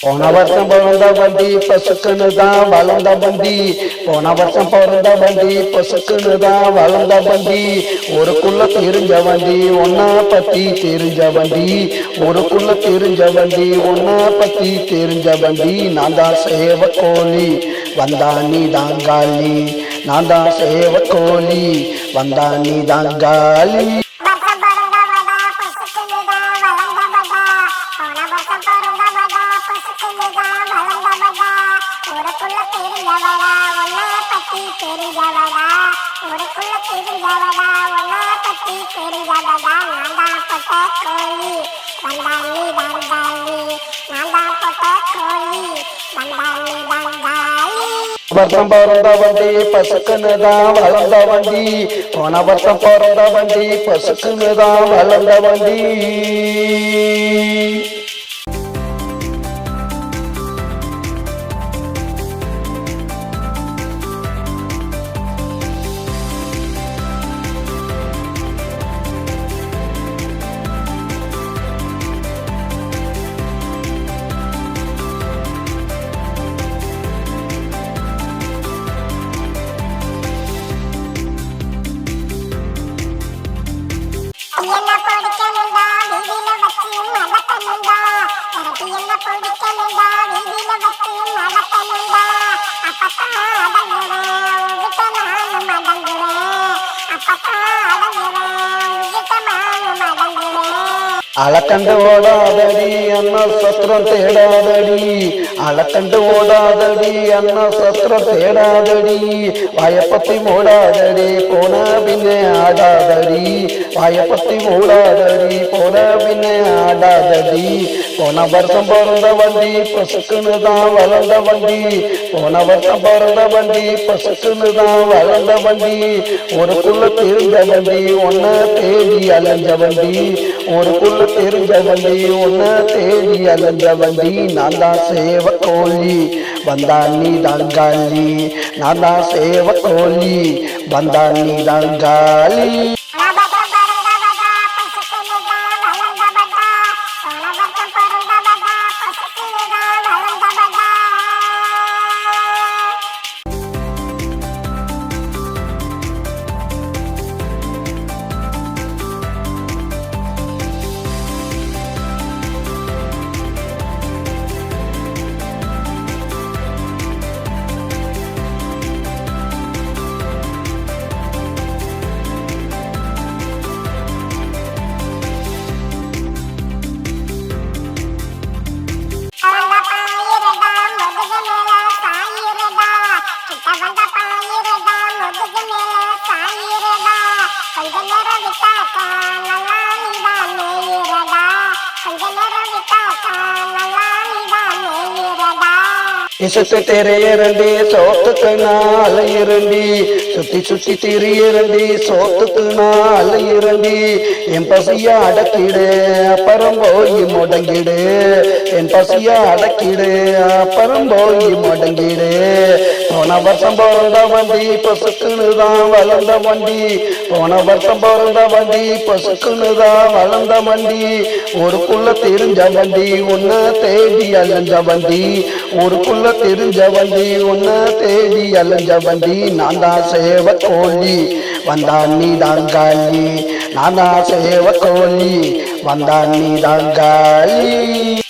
போன வருஷம் பிறந்த வண்டி பசுக்குன்னு தான் வளர்ந்த வண்டி. போன வருஷம் பிறந்த வண்டி பசுக்குன்னு தான் வளர்ந்த வண்டி. ஒருக்குள்ள தெரிஞ்ச வண்டி ஒன்னா பத்தி தெரிஞ்ச வண்டி. ஒருக்குள்ள தெரிஞ்ச வண்டி ஒன்னா பத்தி தெரிஞ்ச வண்டி. நான் தான் சேவ கோழி வந்தா நீ தாங்காலி. நான் தான் சேவ கோழி வந்தா நீ தாங்காலி. வருஷம் பிறந்த வண்டி பசுக்குன்னு தான் வளர்ந்த வண்டி. போன வருஷம் பிறந்த வண்டி பசுக்குன்னு தான் வளர்ந்த வண்டி. என்ன பொடிக்கணுண்டா வீதியில வச்சு நடக்கணுண்டா. எனக்கு என்ன பொடிக்கணுண்டா வீதியில வச்சு நடக்கணுண்டா. அப்பத்தான் அடங்குறேன் உங்ககிட்ட நானும் அடங்குறேன். அப்பத்தான் அடங்குறேன் உங்ககிட்ட நானும் அடங்குறேன். அளக்கண்டு ஓடாதடி அண்ணா சத்திரம் தேடாதடி. அளக்கண்டு ஓடாதடி அண்ணா சத்திரம் தேடாதடி. வாயப்பத்தி மூடாதடி போன பின்னே ஆடாதடி. வாயப்பத்தி மூடாதடி போன பின்னே ஆடாதடி. போன வருஷம் பிறந்த வண்டி பசுக்குன்னு தான் வளர்ந்த வண்டி. போன வருஷம் பிறந்த வண்டி பசுக்குன்னு தான் வளர்ந்த வண்டி. ஒருக்குள்ள தெரிஞ்ச வண்டி ஒன்ன தேடி அலைஞ்ச வண்டி. ஒருக்குள்ள தெரிஞ்ச வண்டி ஒன்ன தேடி அலைஞ்ச வண்டி. நான் தான் சேவ கோழி வந்தா நீ தாங்காலி. நான் தான் சேவ கோழி வந்தா நீ தாங்காலி. சுத்தி திரையரண்டி சோத்துக்கு நாள் இரண்டி. சுத்தி சுத்தி திரியரண்டி சோத்துக்கு நாள் இரண்டி. என் பசியா அடக்கிடு அப்புறம் போய் முடங்கிடு. என் பசியா அடக்கிடு அப்புறம் போய் முடங்கிடு. போன வருஷம் பிறந்த வண்டி பசுக்குன்னு தான் வளர்ந்த வண்டி. போன வருஷம் பிறந்த வண்டி பசுக்குன்னு தான் வளர்ந்த வண்டி. ஒருக்குள்ள தெரிஞ்ச வண்டி ஒன்ன தேடி அலைஞ்ச வண்டி. ஒருக்குள்ள தெரிஞ்ச வண்டி ஒன்ன தேடி அலைஞ்ச வண்டி. நான் தான் சேவ கோழி வந்தா நீ தாங்காலி. நான் தான் சேவ கோழி வந்தா நீ தாங்காலி.